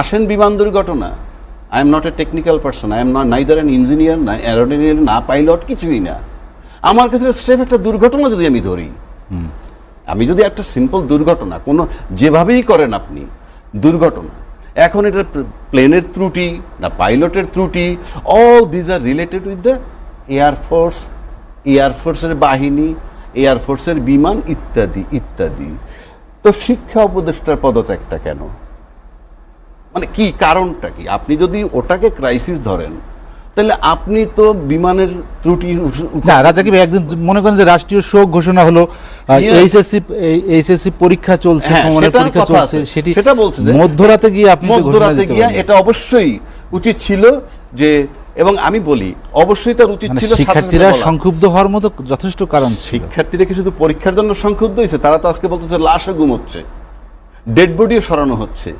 আসেন বিমান দুর্ঘটনা, I am not a technical person, I am not neither an engineer, না অ্যারোনটিক্যাল, না পাইলট, কিছুই না। আমার কাছে স্রেফ একটা দুর্ঘটনা যদি আমি ধরি, আমি যদি একটা সিম্পল দুর্ঘটনা, কোনো যেভাবেই করেন আপনি দুর্ঘটনা, এখন এটা প্লেনের ত্রুটি না পাইলটের ত্রুটি, all these are related with the air force, এয়ারফোর্সের বাহিনী, এয়ারফোর্সের বিমান ইত্যাদি ইত্যাদি। তো শিক্ষা উপদেষ্টার পদত্যাগটা কেন? মানে কি কারণটা কি? আপনি যদি ওটাকে ক্রাইসিস ধরেন, তাহলে আপনি তো বিমানের ত্রুটি না, রাজাকি ভাই একদিন মনে করেন যে রাষ্ট্রীয় শোক ঘোষণা হলো, এইচএসসি পরীক্ষা চলছে, পরীক্ষা চলছে, সেটা বলছে যে মধ্যরাতে গিয়ে আপনি মধ্যরাতে গিয়ে এটা অবশ্যই উচিত ছিল যে, এবং আমি বলি অবশ্যই তার উচিত ছিল। শিক্ষার্থীরা সংক্ষুব্ধ হওয়ার মতো যথেষ্ট কারণ। শিক্ষার্থীরা কি শুধু পরীক্ষার জন্য সংক্ষুব্ধ হয়েছে? তারা তো আজকে বলতেছে লাশও ঘুমোচ্ছে, ডেড বডিও সরানো হচ্ছে।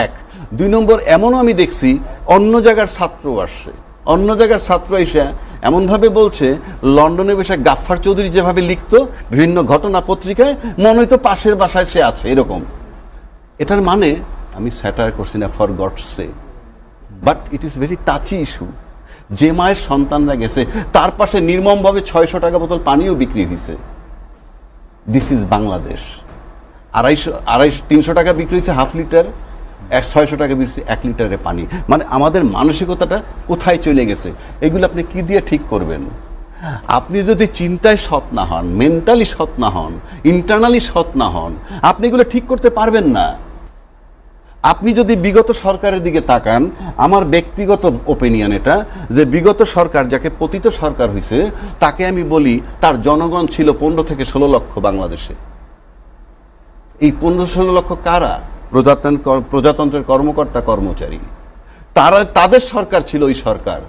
এক, দুই নম্বর, এমনও আমি দেখছি অন্য জায়গার ছাত্র আসছে, অন্য জায়গার ছাত্র এসে এমনভাবে বলছে, লন্ডনে বসে গাফফার চৌধুরী যেভাবে লিখতো বিভিন্ন ঘটনা পত্রিকায়, মনে হয়তো পাশের বাসায় সে আছে, এরকম। এটার মানে আমি স্যাটার করছি না, for gods sec, but it is very touchy issue. যে মায়ের সন্তানরা গেছে, তার পাশে নির্মমভাবে 600 টাকা বোতল পানিও বিক্রি হয়েছে। This is Bangladesh. 300 টাকা বিক্রি হয়েছে হাফ লিটার, 600 টাকা বিক্রি 1 লিটারে পানি। মানে আমাদের মানসিকতাটা কোথায় চলে গেছে? এগুলো আপনি কি দিয়ে ঠিক করবেন? আপনি যদি চিন্তায় সৎ না হন, মেন্টালি সৎ না হন, ইন্টারনালি সৎ না হন, আপনি এগুলো ঠিক করতে পারবেন না। আপনি যদি বিগত সরকারের দিকে তাকান, আমার ব্যক্তিগত ওপিনিয়ন এটা, যে বিগত সরকার যাকে পতিত সরকার হয়েছে, তাকে আমি বলি তার জনগণ ছিল 15 থেকে 16 লক্ষ বাংলাদেশে। এই 15-16 লক্ষ কারা? প্রজাতন্ত্রের কর্মকর্তা কর্মচারী। তাদের সরকার ছিল ওই সরকার,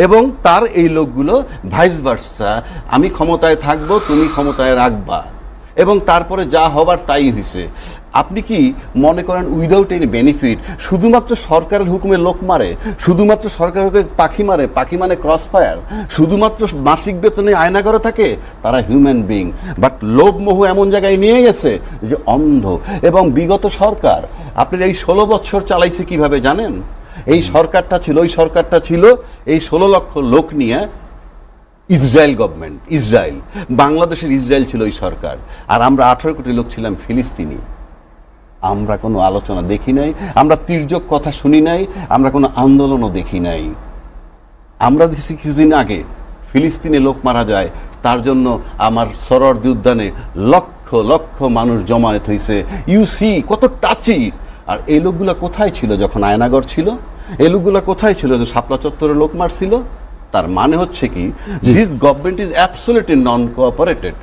এবং তার এই লোকগুলো ভাইস ভার্সা, আমি ক্ষমতায় থাকবো, তুমি ক্ষমতায় রাখবা, এবং তারপরে যা হবার তাই হয়েছে। আপনি কি মনে করেন উইদাউট এনি বেনিফিট শুধুমাত্র সরকারের হুকুমে লোক মারে, শুধুমাত্র সরকারের পাখি মারে, পাখি মানে ক্রস ফায়ার, শুধুমাত্র মাসিক বেতনে আয়না করে থাকে? তারা হিউম্যান বিং, বাট লোভ মোহ এমন জায়গায় নিয়ে গেছে যে অন্ধ। এবং বিগত সরকার আপনার এই 16 বছর চালাইছে কিভাবে জানেন? এই সরকারটা ছিল, ওই সরকারটা ছিল এই 16 লক্ষ লোক নিয়ে ইসরায়েল গভর্নমেন্ট, ইসরায়েল, বাংলাদেশের ইসরায়েল ছিল ওই সরকার, আর আমরা 18 কোটি লোক ছিলাম ফিলিস্তিনি। আমরা কোনো আলোচনা দেখি নাই, আমরা তির্যক কথা শুনি নাই, আমরা কোনো আন্দোলনও দেখি নাই। আমরা দেখছি কিছুদিন আগে ফিলিস্তিনে লোক মারা যায়, তার জন্য আমার সরোয়ার্দী উদ্যানে লক্ষ লক্ষ মানুষ জমায়েত হয়েছে। ইউসি কত টাচি। আর এই লোকগুলা কোথায় ছিল যখন আয়নাগর ছিল? এই লোকগুলা কোথায় ছিল যে শাপলা চত্বরে লোক মারছিল? তার মানে হচ্ছে কি, this government is absolutely non cooperated.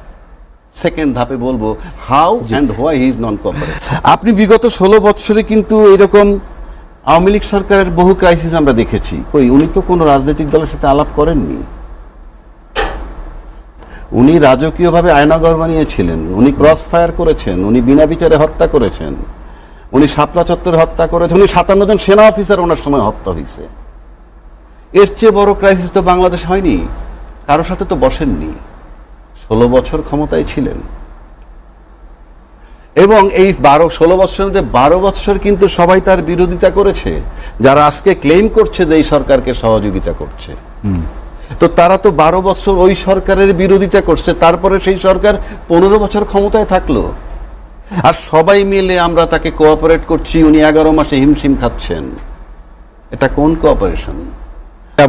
Second ধাপে বলবো how and why he is non cooperated. আপনি বিগত 16 বছরে কিন্তু এরকম আওয়ামী লীগ সরকারের বহু ক্রাইসিস আমরা দেখেছি। কই, উনি তো কোনো রাজনৈতিক দলের সাথে আলাপ করেননি। উনি রাজকীয়ভাবে আয়নাঘর বানিয়েছিলেন, উনি ক্রস ফায়ার করেছেন, উনি বিনা বিচারে হত্যা করেছেন, উনি শাপলা চত্বরে হত্যা করেছেন, উনি 57 জন সেনা অফিসার ওনার সময় হত্যা হয়েছে। এর চেয়ে বড় ক্রাইসিস তো বাংলাদেশ হয়নি, কারোর সাথে তো বসেননি। 16 বছর ক্ষমতায় ছিলেন, এবং এই 16 বছরের মধ্যে 12 বছর কিন্তু সবাই তার বিরোধিতা করেছে। যারা আজকে ক্লেম করছে যে এই সরকারকে সহযোগিতা করছে, তো তারা তো 12 বছর ওই সরকারের বিরোধিতা করছে, তারপরে সেই সরকার 15 বছর ক্ষমতায় থাকলো, আর সবাই মিলে আমরা তাকে কোঅপারেট করছি, উনি 11 মাসে হিমশিম খাচ্ছেন। এটা কোন কোঅপারেশন?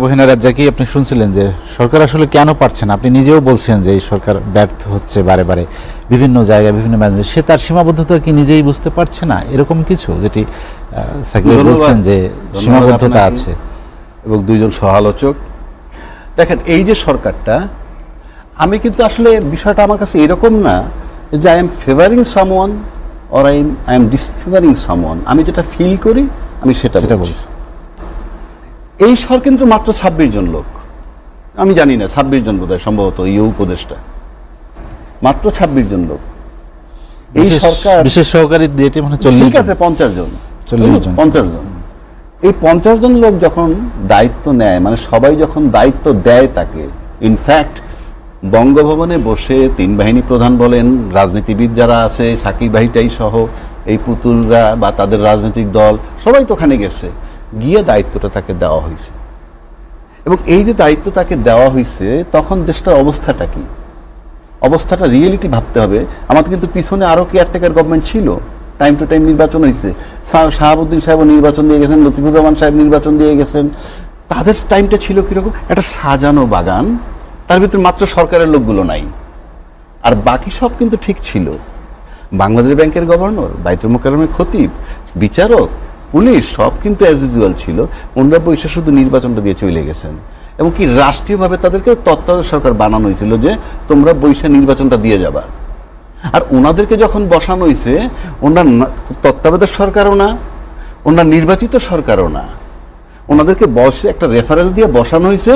বহিনা রাজ্জাকি, আপনি শুনছিলেন যে সরকার আসলে কেন পারছে না, আপনি নিজেও বলছেন যে এই সরকার ব্যর্থ হচ্ছে বারে বারে বিভিন্ন জায়গায় বিভিন্ন ম্যানেজ, সে তার সীমাবদ্ধতা কি নিজেই বুঝতে পারছে না? এরকম কিছু যেটি সাকিব বলছেন যে সীমাবদ্ধতা আছে। এবং দুইজন সহালোচক, দেখেন এই যে সরকারটা, আমি কিন্তু আসলে বিষয়টা আমার কাছে এরকম না যে I am favouring someone or I am disfavouring someone. আমি যেটা ফিল করি আমি সেটা বলছি। এই সরকার কিন্তু মাত্র 26 জন লোক, আমি জানি না 26 জন বোধহয়, সম্ভবত এই উপদেষ্টা, মাত্র 26 জন লোক। এই সরকার বিশেষ সহকারী দিয়েটি মানে 40, ঠিক আছে 50 জন, 50 জন। এই 50 জন লোক যখন দায়িত্ব নেয়, মানে সবাই যখন দায়িত্ব দেয় তাকে, ইনফ্যাক্ট বঙ্গভবনে বসে 3 বাহিনী প্রধান বলেন, রাজনীতিবিদ যারা আছে সাকিব ভাইটাই সহ, এই পুতুলরা বা তাদের রাজনৈতিক দল সবাই তো ওখানে গেছে, গিয়ে দায়িত্বটা তাকে দেওয়া হয়েছে। এবং এই যে দায়িত্ব তাকে দেওয়া হয়েছে, তখন দেশটার অবস্থাটা কি, অবস্থাটা রিয়েলিটি ভাবতে হবে। আমাদের কিন্তু পিছনে আরও কেয়ারটেকার গভর্নমেন্ট ছিল, টাইম টু টাইম নির্বাচন হয়েছে। শাহাবুদ্দিন সাহেবও নির্বাচন দিয়ে গেছেন, লতিফুর রহমান সাহেব নির্বাচন দিয়ে গেছেন। তাদের টাইমটা ছিল কীরকম, একটা সাজানো বাগান, তার ভিতরে মাত্র সরকারের লোকগুলো নাই, আর বাকি সব কিন্তু ঠিক ছিল। বাংলাদেশ ব্যাংকের গভর্নর, বাইতুল মোকাররমের খতিব, বিচারক, পুলিশ সব কিন্তু অ্যাজ ইউজুয়াল ছিল। ওনারা বৈশা শুধু নির্বাচনটা দিয়ে চলে গেছেন। এবং কি রাষ্ট্রীয়ভাবে তাদেরকে তত্ত্বাবধায়ক সরকার বানানো হয়েছিল যে তোমরা বৈশা নির্বাচনটা দিয়ে যাবা। আর ওনাদেরকে যখন বসানো হয়েছে, ওনার তত্ত্বাবধায়ক সরকারও না, ওনার নির্বাচিত সরকারও না, ওনাদেরকে বসে একটা রেফারেন্স দিয়ে বসানো হয়েছে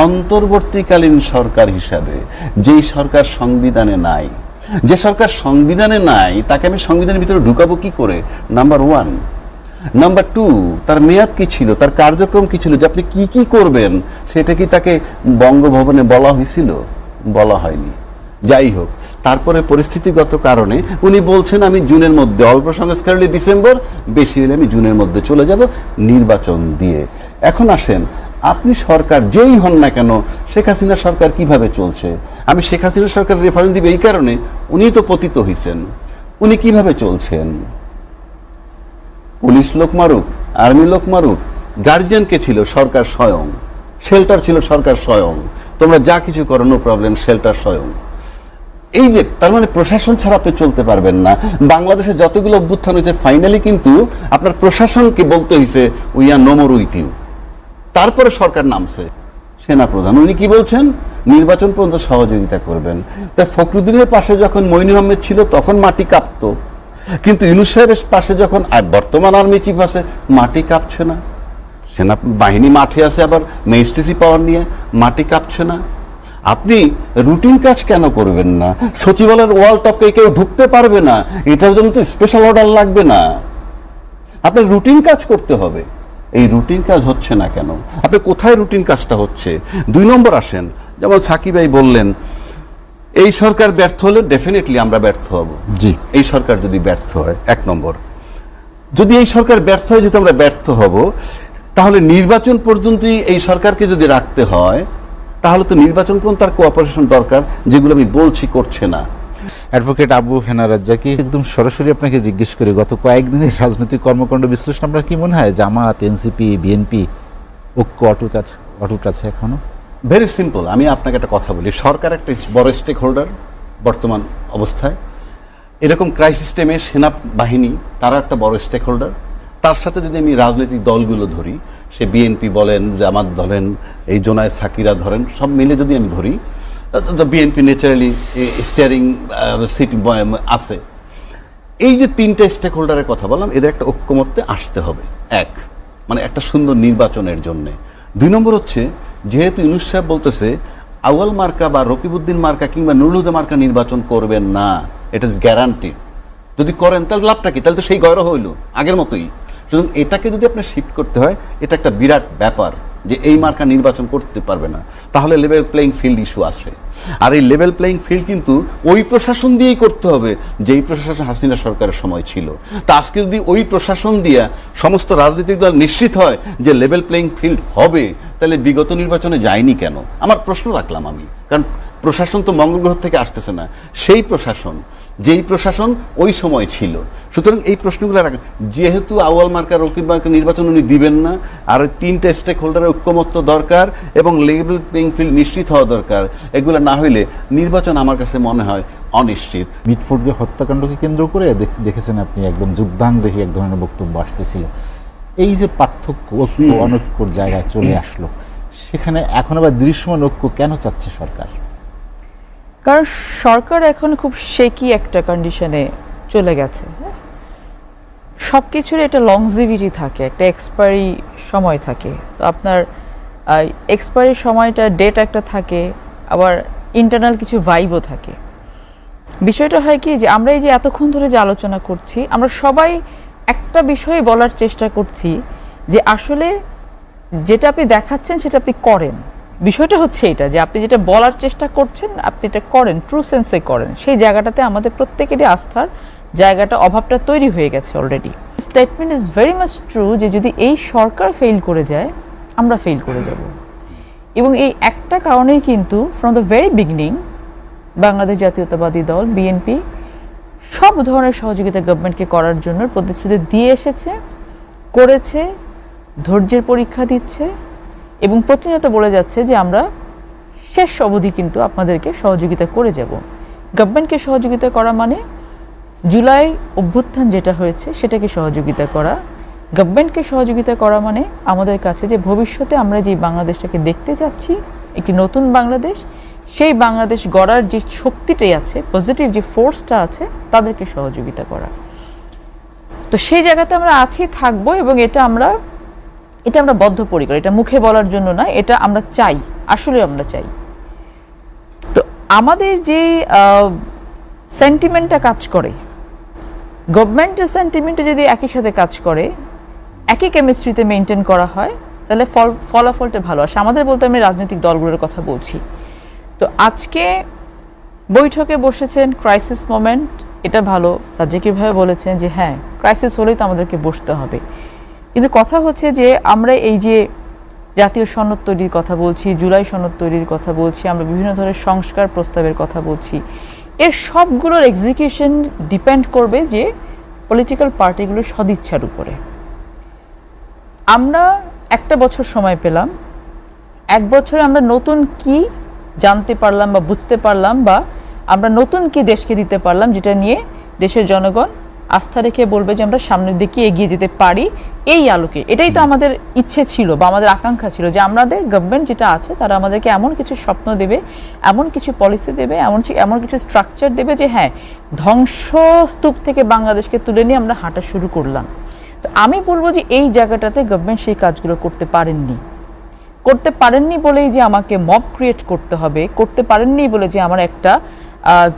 অন্তর্বর্তীকালীন সরকার হিসাবে, যেই সরকার সংবিধানে নাই। যে সরকার সংবিধানে নাই তাকে আমি সংবিধানের ভিতরে ঢুকাবো কি করে? Number one. নাম্বার টু, তার মেয়াদ কি ছিল, তার কার্যক্রম কি ছিল, যে আপনি কি কি করবেন সেটা কি তাকে বঙ্গভবনে বলা হয়েছিল? বলা হয়নি। যাই হোক, তারপরে পরিস্থিতিগত কারণে উনি বলছেন আমি জুনের মধ্যে, অল্প সংস্কার হলে ডিসেম্বর, বেশি হলে আমি জুনের মধ্যে চলে যাব নির্বাচন দিয়ে। এখন আসেন, আপনি সরকার যেই হন না কেন, শেখ হাসিনা সরকার কিভাবে চলছে? আমি শেখ হাসিনা সরকার রেফারেন্স দিব এই কারণে, উনি তো পতিত হয়েছেন। উনি কিভাবে চলছেন? পুলিশ লোক মারুক, আর্মি লোক মারুক, গার্জিয়ান কে ছিল? সরকার স্বয়ং। শেল্টার ছিল সরকার স্বয়ং। তোমরা যা কিছু করো নো প্রবলেম, শেল্টার স্বয়ং। এই যে, তার মানে প্রশাসন ছাড়া আপনি চলতে পারবেন না। বাংলাদেশে যতগুলো অভ্যুত্থান হয়েছে, ফাইনালি কিন্তু আপনার প্রশাসনকে বলতে হয়েছে we are no more with you. তারপরে সরকার নামছে। সেনাপ্রধান উনি কি বলছেন? নির্বাচন পর্যন্ত সহযোগিতা করবেন। তাই ফখরুদ্দিনের পাশে যখন মঈনুল আহমেদ ছিল তখন মাটি কাঁপতো, কিন্তু ইউনূস সাহেবের পাশে যখন বর্তমান আর্মি চিফ আছে, মাটি কাঁপছে না। সেনা বাহিনী মাঠে আছে, আবার ম্যাজিস্ট্রেসি পাওয়ার নিয়ে, মাটি কাঁপছে না। আপনি রুটিন কাজ কেন করবেন না? সচিবালয়ের ওয়াল টপকে কেউ ঢুকতে পারবে না, এটার জন্য তো স্পেশাল অর্ডার লাগবে না। আপনার রুটিন কাজ করতে হবে। এই রুটিন কাজ হচ্ছে না কেন? আপনি কোথায় রুটিন কাজটা হচ্ছে? 2 নম্বর আসেন, যেমন সাকিব ভাই বললেন এই সরকার ব্যর্থ হলে ডেফিনেটলি আমরা ব্যর্থ হব। জি, এই সরকার যদি ব্যর্থ হয়, 1 নম্বর, যদি এই সরকার ব্যর্থ হয়, যেহেতু আমরা ব্যর্থ হব, তাহলে নির্বাচন পর্যন্তই এই সরকারকে যদি রাখতে হয়, তাহলে তো নির্বাচন পর্যন্ত তার কোঅপারেশন দরকার, যেগুলো আমি বলছি করছে না। অ্যাডভোকেট আবু হেনা রাজ্জাকি, একদম সরাসরি আপনাকে জিজ্ঞেস করি, গত কয়েকদিনের রাজনৈতিক কর্মকাণ্ড বিশ্লেষণ আপনার কি মনে হয়? জামাত, এনসিপি, বিএনপি ঐক্য অটুট আছে এখনো? ভেরি সিম্পল, আমি আপনাকে একটা কথা বলি। সরকার একটা বড় স্টেক হোল্ডার বর্তমান অবস্থায়। এরকম ক্রাইসিস টাইমে সেনাবাহিনী তারা একটা বড় স্টেক হোল্ডার। তার সাথে যদি আমি রাজনৈতিক দলগুলো ধরি, সে বিএনপি বলেন, জামাত ধরেন, এই জোনায়েদ সাকিরা ধরেন, সব মিলে যদি আমি ধরি, তো বিএনপি ন্যাচারালি স্টিয়ারিং সিট আছে। এই যে 3টে স্টেক হোল্ডারের কথা বললাম, এদের একটা ঐক্যমত্যে আসতে হবে। মানে একটা সুন্দর নির্বাচনের জন্যে। 2 নম্বর হচ্ছে, যেহেতু ইউনূস সাহেব বলতেছে আউয়াল মার্কা বা রকিবউদ্দিন মার্কা কিংবা নুরুল হুদা মার্কা নির্বাচন করবেন না, এটা ইজ গ্যারান্টি। যদি করেন তাহলে লাভটা কি? তাহলে তো সেই গয়রা হইল আগের মতোই। সুতরাং এটাকে যদি আপনার শিফট করতে হয়, এটা একটা বিরাট ব্যাপার যে এই মার্কা নির্বাচন করতে পারবে না, তাহলে লেভেল প্লেইং ফিল্ড ইস্যু আসে। আর এই লেভেল প্লেইং ফিল্ড কিন্তু ওই প্রশাসন দিয়েই করতে হবে যেই প্রশাসন হাসিনা সরকারের সময় ছিল। তা আজকে যদি ওই প্রশাসন দিয়ে সমস্ত রাজনৈতিক দল নিশ্চিত হয় যে লেভেল প্লেইং ফিল্ড হবে, তাহলে বিগত নির্বাচনে যায়নি কেন? আমার প্রশ্ন রাখলাম আমি। কারণ প্রশাসন তো মঙ্গল গ্রহ থেকে আসতেছে না, সেই প্রশাসন যেই প্রশাসন ওই সময় ছিল। সুতরাং এই প্রশ্নগুলো রাখেন। যেহেতু আউয়াল মার্কা, রকিব মার্কা নির্বাচন উনি দিবেন না, আর 3টে স্টেক হোল্ডারের ঐক্যমত্য দরকার এবং লেভেল প্লেইং ফিল্ড নিশ্চিত হওয়া দরকার। এগুলো না হইলে নির্বাচন আমার কাছে মনে হয় অনিশ্চিত। মিটফোর্ডকে হত্যাকাণ্ডকে কেন্দ্র করে দেখেছেন আপনি একদম যুদ্ধাঙ্গদেহী এক ধরনের বক্তব্য আসতেছিল। এই যে পার্থক্য, ঐক্য অনৈক্যর জায়গায় চলে আসলো, সেখানে এখন আবার দৃশ্যমান ঐক্য কেন চাচ্ছে সরকার? কারণ সরকার এখন খুব শেকি একটা কন্ডিশনে চলে গেছে। সব কিছুর একটা লংজিভিটি থাকে, একটা এক্সপায়ারি সময় থাকে। তো আপনার এক্সপায়ারি সময়টা ডেট একটা থাকে, আবার ইন্টারনাল কিছু ভাইবও থাকে। বিষয়টা হয় কি, যে আমরা এই যে এতক্ষণ ধরে যে আলোচনা করছি, আমরা সবাই একটা বিষয়ে বলার চেষ্টা করছি যে আসলে যেটা আপনি দেখাচ্ছেন সেটা আপনি করেন। বিষয়টা হচ্ছে এটা, যে আপনি যেটা বলার চেষ্টা করছেন আপনি এটা করেন, ট্রু সেন্সে করেন। সেই জায়গাটাতে আমাদের প্রত্যেকেরই আস্থার জায়গাটা অভাবটা তৈরি হয়ে গেছে already. Statement is very much true যে যদি এই সরকার ফেল করে যায় আমরা ফেল করে যাব, এবং এই একটা কারণেই কিন্তু from the very beginning Bangladesh জাতীয়তাবাদী দল বিএনপি সব ধরনের সহযোগিতা গভর্নমেন্টকে করার জন্য প্রতিশ্রুতি দিয়ে এসেছে, করেছে, ধৈর্যের পরীক্ষা দিচ্ছে এবং প্রতিনিয়ত বলে যাচ্ছে যে আমরা শেষ অবধি কিন্তু আপনাদেরকে সহযোগিতা করে যাব। গভর্নমেন্টকে সহযোগিতা করা মানে জুলাই অভ্যুত্থান যেটা হয়েছে সেটাকে সহযোগিতা করা, গভর্নমেন্টকে সহযোগিতা করা মানে আমাদের কাছে যে ভবিষ্যতে আমরা যে বাংলাদেশটাকে দেখতে যাচ্ছি একটি নতুন বাংলাদেশ, সেই বাংলাদেশ গড়ার যে শক্তিটাই আছে, পজিটিভ যে ফোর্সটা আছে, তাদেরকে সহযোগিতা করা। তো সেই জায়গাতে আমরা আছি, থাকবো, এবং এটা আমরা বদ্ধপরিকর, এটা মুখে বলার জন্য না, এটা আমরা চাই, আসলে আমরা চাই। তো আমাদের যে সেন্টিমেন্টটা কাজ করে, গভর্নমেন্টের সেন্টিমেন্টে যদি একই সাথে কাজ করে, একই কেমিস্ট্রিতে মেনটেন করা হয়, তাহলে ফলাফলটা ভালো আসে। আমাদের বলতে আমি রাজনৈতিক দলগুলোর কথা বলছি। তো আজকে বৈঠকে বসেছেন, ক্রাইসিস মোমেন্ট, এটা ভালো। রাজ্জাকিভাবে বলেছেন যে হ্যাঁ, ক্রাইসিস হলেই তো আমাদেরকে বসতে হবে, কিন্তু কথা হচ্ছে যে আমরা এই যে জাতীয় সনদ তৈরির কথা বলছি, জুলাই সনদ তৈরির কথা বলছি, আমরা বিভিন্ন ধরনের সংস্কার প্রস্তাবের কথা বলছি, এর সবগুলোর এক্সিকিউশন ডিপেন্ড করবে যে পলিটিক্যাল পার্টিগুলোর সদিচ্ছার উপরে। আমরা একটা বছর সময় পেলাম, এক বছরে আমরা নতুন কি জানতে পারলাম বা বুঝতে পারলাম, বা আমরা নতুন কি দেশকে দিতে পারলাম, যেটা নিয়ে দেশের জনগণ আস্থা রেখে বলবে যে আমরা সামনের দিকে এগিয়ে যেতে পারি এই আলোকে। এটাই তো আমাদের ইচ্ছে ছিল বা আমাদের আকাঙ্ক্ষা ছিল যে আমাদের গভর্নমেন্ট যেটা আছে তারা আমাদেরকে এমন কিছু স্বপ্ন দেবে, এমন কিছু পলিসি দেবে, এমন কিছু স্ট্রাকচার দেবে যে হ্যাঁ, ধ্বংসস্তূপ থেকে বাংলাদেশকে তুলে নিয়ে আমরা হাঁটা শুরু করলাম। তো আমি বলবো যে এই জায়গাটাতে গভর্নমেন্ট সেই কাজগুলো করতে পারেননি বলেই যে আমাকে মব ক্রিয়েট করতে হবে, করতে পারেননি বলে যে আমার একটা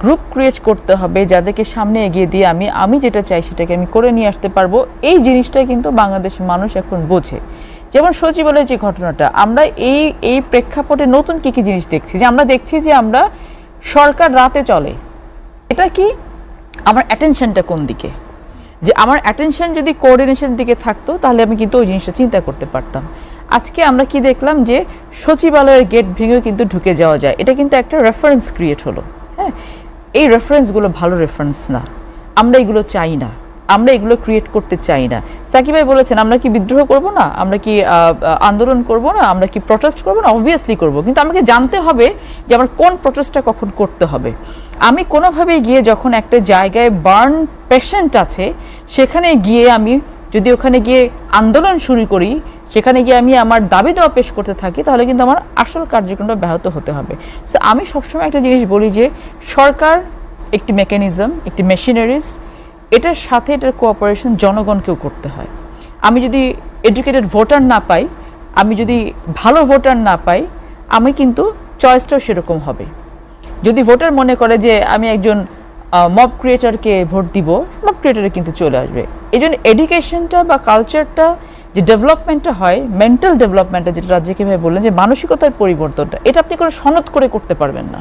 গ্রুপ ক্রিয়েট করতে হবে যাদেরকে সামনে এগিয়ে দিয়ে আমি যেটা চাই সেটাকে আমি করে নিয়ে আসতে পারবো, এই জিনিসটা কিন্তু বাংলাদেশের মানুষ এখন বোঝে। যেমন সচিবালয়ের যে ঘটনাটা, আমরা এই প্রেক্ষাপটে নতুন কি জিনিস দেখছি, যে আমরা দেখছি যে আমরা সরকার রাতে চলে, এটা কি আমার অ্যাটেনশনটা কোন দিকে, যে আমার অ্যাটেনশন যদি কোঅর্ডিনেশনের দিকে থাকতো তাহলে আমি কিন্তু ওই জিনিসটা চিন্তা করতে পারতাম। আজকে আমরা কি দেখলাম যে সচিবালয়ের গেট ভেঙেও কিন্তু ঢুকে যাওয়া যায়, এটা কিন্তু একটা রেফারেন্স ক্রিয়েট হলো। হ্যাঁ, এই রেফারেন্সগুলো ভালো রেফারেন্স না, আমরা এগুলো চাই না, আমরা এগুলো ক্রিয়েট করতে চাই না। সাকিব ভাই বলেছেন আমরা কি বিদ্রোহ করব না, আমরা কি আন্দোলন করব না, আমরা কি প্রটেস্ট করব না, অবভিয়াসলি করব, কিন্তু আমাকে জানতে হবে যে আমার কোন প্রটেস্টটা কখন করতে হবে। আমি কোনোভাবে গিয়ে যখন একটা জায়গায় বার্ন পেশেন্ট আছে সেখানে গিয়ে আমি যদি ওখানে গিয়ে আন্দোলন শুরু করি, সেখানে গিয়ে আমি আমার দাবি দেওয়া পেশ করতে থাকি, তাহলে কিন্তু আমার আসল কার্যক্রমটা ব্যাহত হতে হবে। সো আমি সবসময় একটা জিনিস বলি যে সরকার একটি মেকানিজম, একটি মেশিনারিজ, এটার সাথে এটার কোঅপারেশন জনগণকেও করতে হয়। আমি যদি এডুকেটেড ভোটার না পাই, আমি যদি ভালো ভোটার না পাই, আমি কিন্তু চয়েসটাও সেরকম হবে। যদি ভোটার মনে করে যে আমি একজন মব ক্রিয়েটারকে ভোট দিব, মব ক্রিয়েটারে কিন্তু চলে আসবে। এই জন্য এডুকেশনটা বা কালচারটা যে ডেভেলপমেন্টটা হয়, মেন্টাল ডেভেলপমেন্টটা, যেটা রাজ্জাকি ভাই বললেন যে মানসিকতার পরিবর্তনটা, এটা আপনি কোনো সনদ করে করতে পারবেন না।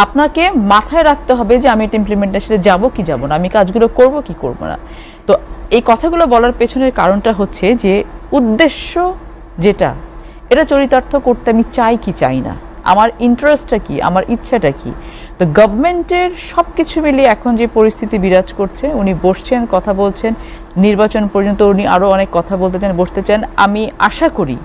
আপনাকে মাথায় রাখতে হবে যে আমি এটা ইমপ্লিমেন্টেশনে যাব কি যাব না, আমি কাজগুলো করব কি করব না। তো এই কথাগুলো বলার পেছনের কারণটা হচ্ছে যে উদ্দেশ্য যেটা, এটা চরিতার্থ করতে আমি চাই কি চাই না, আমার ইন্টারেস্টটা কি, আমার ইচ্ছাটা কি। তো গভর্নমেন্টের সব কিছু মিলিয়ে এখন যে পরিস্থিতি বিরাজ করছে, উনি বসছেন, কথা বলছেন, নির্বাচন পর্যন্ত উনি আরও অনেক কথা বলতে চান, বসতে চান। আমি আশা করি